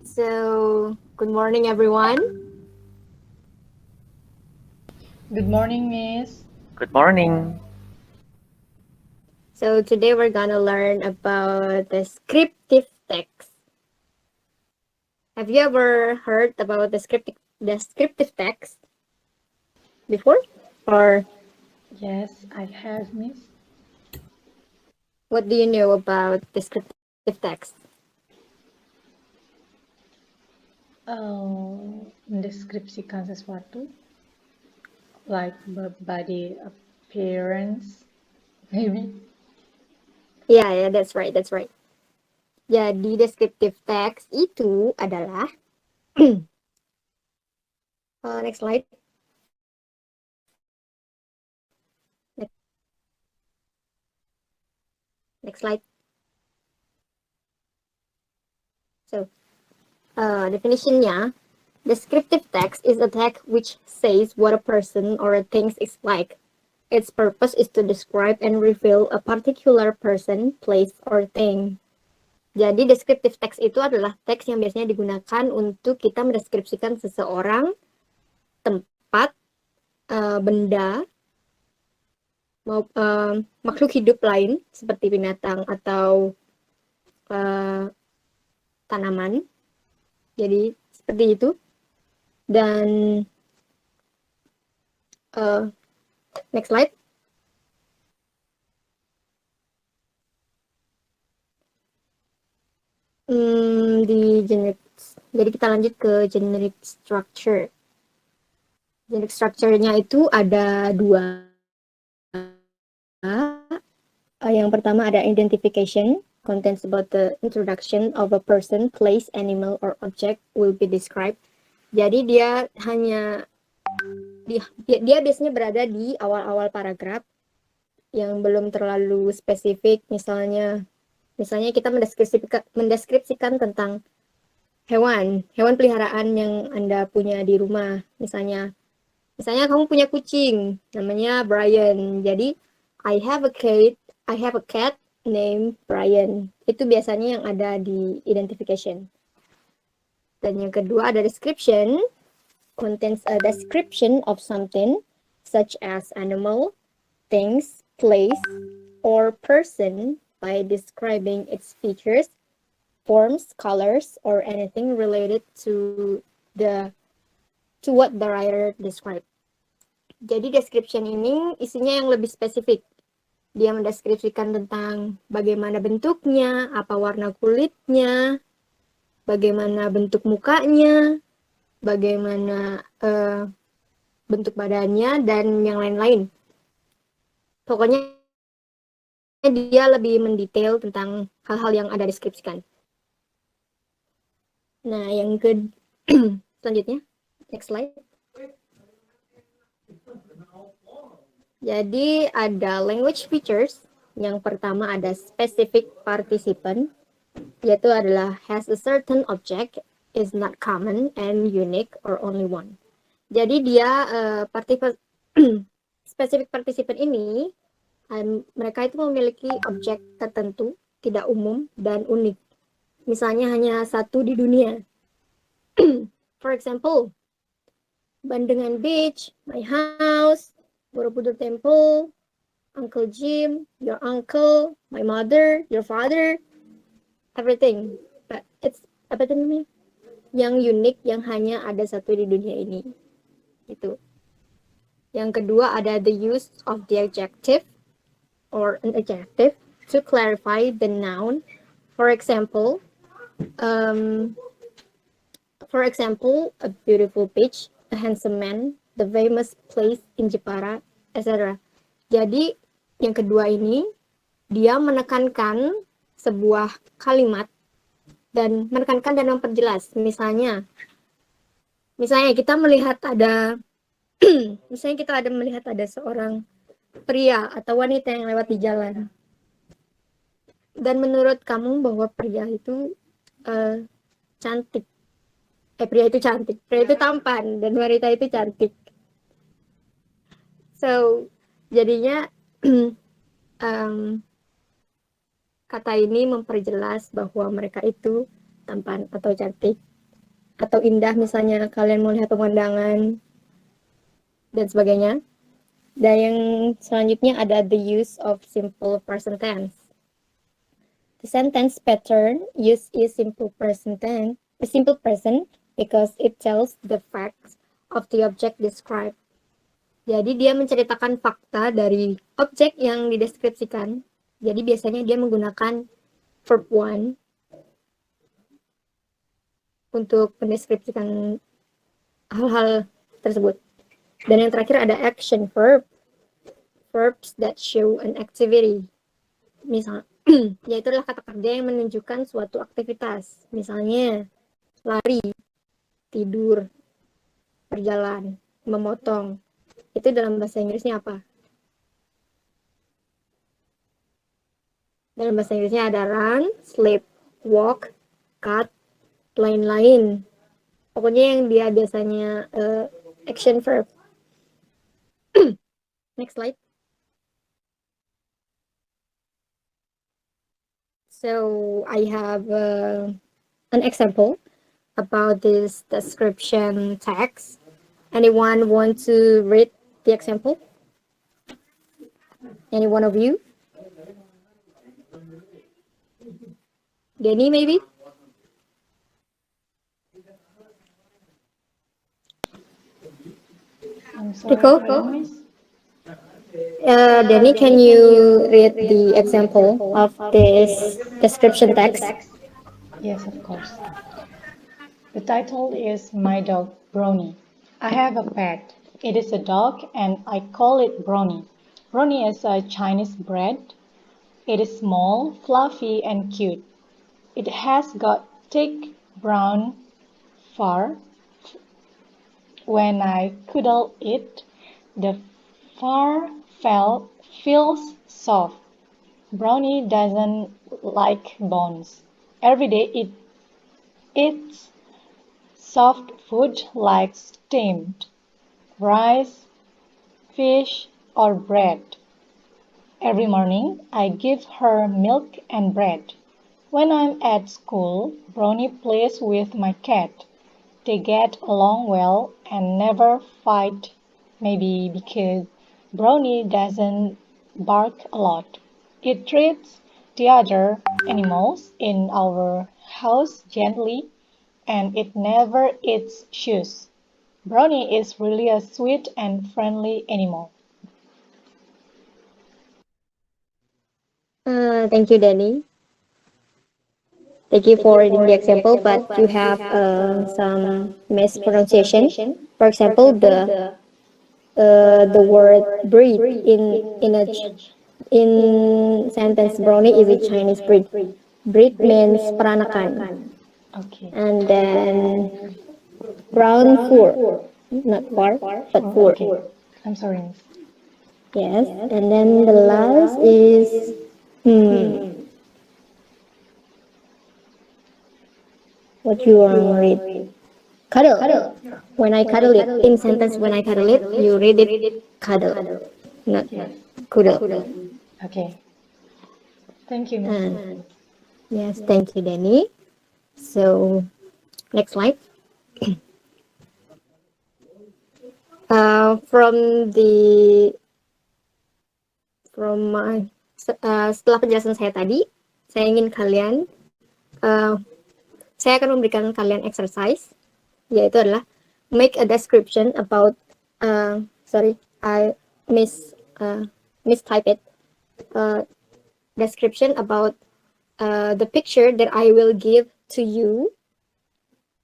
So, good morning, everyone. Good morning, Miss. Good morning. So, today we're gonna learn about descriptive text. Have you ever heard about descriptive text before? Or Yes, I have, Miss. what do you know about descriptive text? Mendeskripsikan sesuatu, like body appearance, maybe. Yeah, that's right, that's right. Jadi, descriptive text itu adalah next slide. Next slide. So, definitionnya, descriptive text is a text which says what a person or a thing is like. Its purpose is to describe and reveal a particular person, place, or thing. Jadi, descriptive text itu adalah teks yang biasanya digunakan untuk kita mendeskripsikan seseorang, tempat, benda, makhluk hidup lain seperti binatang atau tanaman. Jadi, seperti itu. Dan next slide. Di generic, jadi kita lanjut ke generic structure. Generic structure-nya itu ada dua. Yang pertama ada identification, contents about the introduction of a person, place, animal, or object will be described. Jadi dia hanya dia biasanya berada di awal-awal paragraf yang belum terlalu spesifik. Misalnya kita mendeskripsikan tentang hewan peliharaan yang Anda punya di rumah. Misalnya kamu punya kucing, namanya Brian. Jadi I have a cat named Brian. Itu biasanya yang ada di identification. Dan yang kedua ada description, contains a description of something such as animal, things, place, or person by describing its features, forms, colors, or anything related to what the writer described. Jadi description ini isinya yang lebih spesifik. Dia mendeskripsikan tentang bagaimana bentuknya, apa warna kulitnya, bagaimana bentuk mukanya, bagaimana bentuk badannya, dan yang lain-lain. Pokoknya dia lebih mendetail tentang hal-hal yang ada deskripsikan. Nah, yang selanjutnya, next slide. Jadi ada language features. Yang pertama ada specific participant, yaitu adalah has a certain object, is not common and unique or only one. Jadi dia specific participant ini mereka itu memiliki objek tertentu, tidak umum dan unik. Misalnya hanya satu di dunia. For example, Bandengan Beach, my house, Borobudur Temple, Uncle Jim, your uncle, my mother, your father, everything. But it's apa itu namanya? Yang unik, yang hanya ada satu di dunia ini. Itu. Yang kedua ada the use of the adjective or an adjective to clarify the noun. For example, a beautiful beach, a handsome man, the famous place in Jepara, etc. Jadi yang kedua ini dia menekankan sebuah kalimat dan menekankan dan memperjelas. Misalnya kita melihat ada seorang pria atau wanita yang lewat di jalan. Dan menurut kamu bahwa pria itu cantik. Pria itu cantik, pria itu tampan, dan wanita itu cantik. So, jadinya kata ini memperjelas bahwa mereka itu tampan atau cantik. atau indah, misalnya kalian mau lihat pemandangan dan sebagainya. Dan yang selanjutnya ada the use of simple present tense. The sentence pattern used is simple present tense, a simple present because it tells the facts of the object described. Jadi dia menceritakan fakta dari objek yang dideskripsikan. Jadi biasanya dia menggunakan verb one untuk mendeskripsikan hal-hal tersebut. Dan yang terakhir ada action verb, verbs that show an activity. Misal, yaitu adalah kata kerja yang menunjukkan suatu aktivitas. Misalnya, lari, tidur, berjalan, memotong. Itu dalam bahasa Inggrisnya apa? Dalam bahasa Inggrisnya ada run, sleep, walk, cut, lain-lain. Pokoknya yang dia biasanya action verb. Next slide. So I have an example about this description text. Anyone want to read the example? Any one of you? Denny, maybe? I'm sorry, Rico? Miss. Denny, can you read the example of this description text? Yes, of course. The title is My Dog Brownie. I have a pet. It is a dog and I call it Brownie. Brownie is a Chinese breed. It is small, fluffy and cute. It has got thick brown fur. When I cuddle it, the fur feels soft. Brownie doesn't like bones. Every day it eats soft food like steamed rice, fish, or bread. Every morning I give her milk and bread. When I'm at school, Brownie plays with my cat. They get along well and never fight, maybe because Brownie doesn't bark a lot. It treats the other animals in our house gently and it never eats shoes. Brownie is really a sweet and friendly animal. Thank you, Danny. Thank you for reading the example, but you have some mispronunciation. For example, the word breed in sentence Brownie is a Chinese breed. Breed means peranakan, Okay. and then brown fur, not fur, but fur. Okay. I'm sorry, Miss. Yes, and then the last is what you want to read? Cuddle. When I cuddle it, in sentence when I cuddle it, you read it cuddle, not cuddle. Okay. Thank you, Miss. Yes, thank you, Danny. So, next slide. Setelah penjelasan saya tadi, saya ingin kalian, saya akan memberikan kalian exercise, yaitu adalah make a description about, sorry, I mistype it. Description about the picture that I will give to you.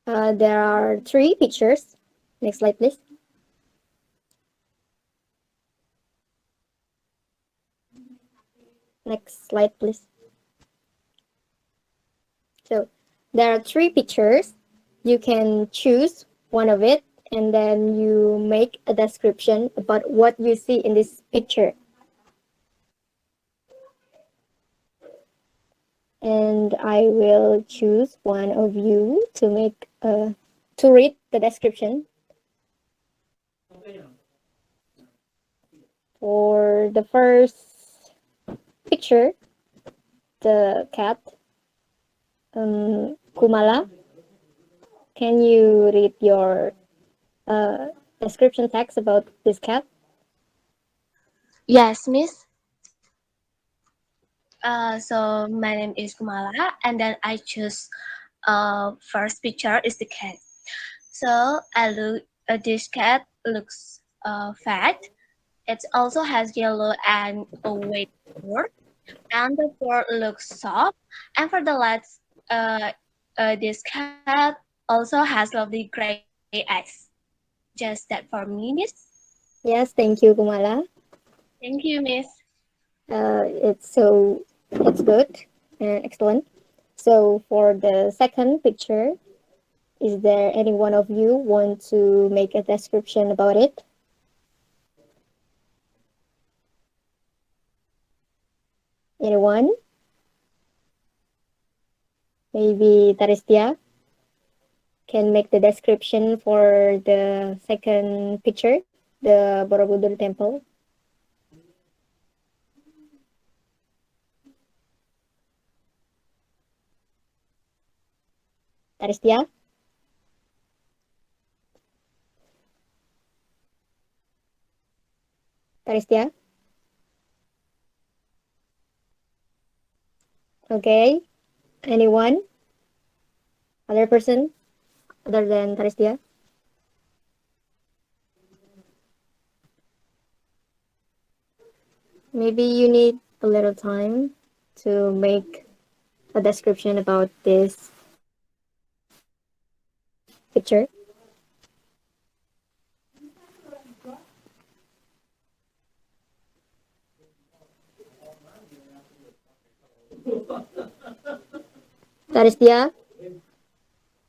There are 3 pictures. Next slide, please. Next slide, please. So there are 3 pictures. You can choose one of it, and then you make a description about what you see in this picture. And I will choose one of you to make to read the description. For the first picture, the cat Kumala. can you read your description text about this cat? Yes, Miss. So my name is Kumala, and then I choose first picture is the cat. So I look this cat looks fat. It also has yellow and a white fur, and the fur looks soft. And for the legs, this cat also has lovely gray eyes. Just that for me, Miss. Yes, thank you, Kumala. Thank you, Miss. It's good and excellent. So for the second picture, is there any one of you want to make a description about it? Anyone? Maybe Taristia can make the description for the second picture, the Borobudur temple. Taristia? Taristia? Okay. Anyone? Other person other than Taristia? Maybe you need a little time to make a description about this picture. Taristia,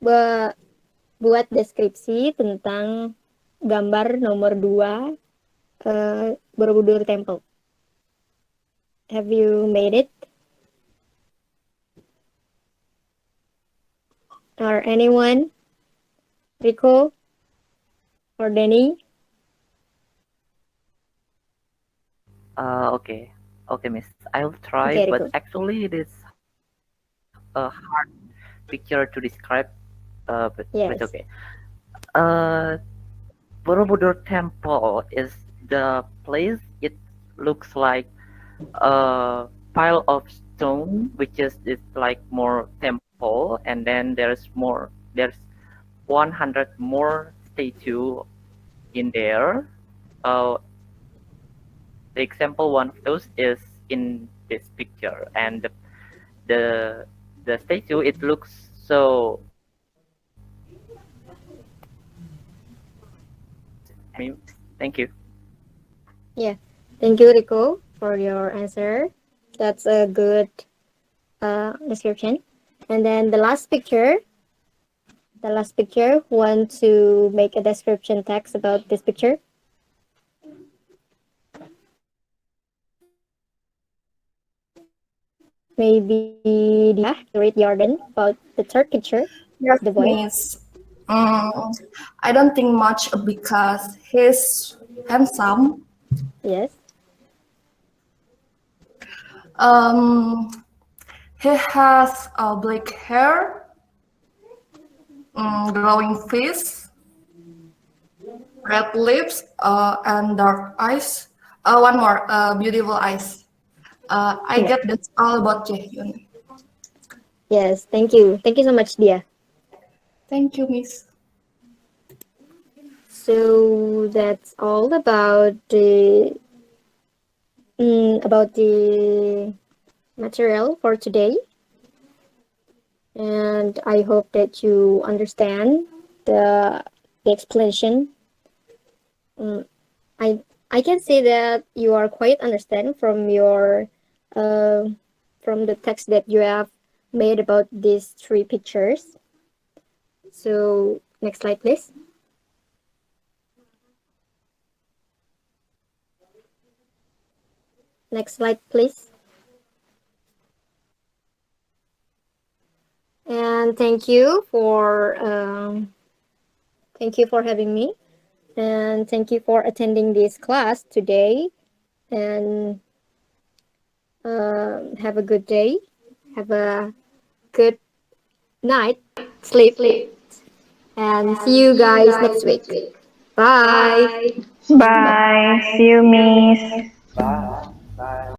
buat deskripsi tentang gambar nomor 2 Borobudur Temple. Have you made it? Or anyone? Rico or Denny? Okay. Okay, miss. I'll try, Okay, but Rico. actually it is a hard picture to describe. But it's okay. Yes. Uh, Borobudur Temple is the place. It looks like a pile of stone, which is it's like more temple, and then There's 100 more statue in there. Uh, the example one of those is in this picture, and the the statue it looks so. Thank you. Yeah. Thank you, Rico, for your answer. That's a good description. And then the last picture, want to make a description text about this picture? Maybe Dia to read Jordan about the third picture, Yes, the boy. Miss. I don't think much because he's handsome. Yes. Um, he has black hair, glowing face, red lips, and dark eyes. One more, beautiful eyes. I Yeah. get that's all about Jaehyun. Yes. Thank you. Thank you so much, Dia. Thank you, Miss. So that's all about the material for today, and I hope that you understand the the explanation. Mm, I I can say that you are quite understand from your uh, from the text that you have made about these three pictures. So next slide, please. Next slide, please. And thank you for having me, and thank you for attending this class today. And have a good day. Have a good night. Sleep. Sleep. And see you guys next week. Bye. Bye. See you, Miss. Bye.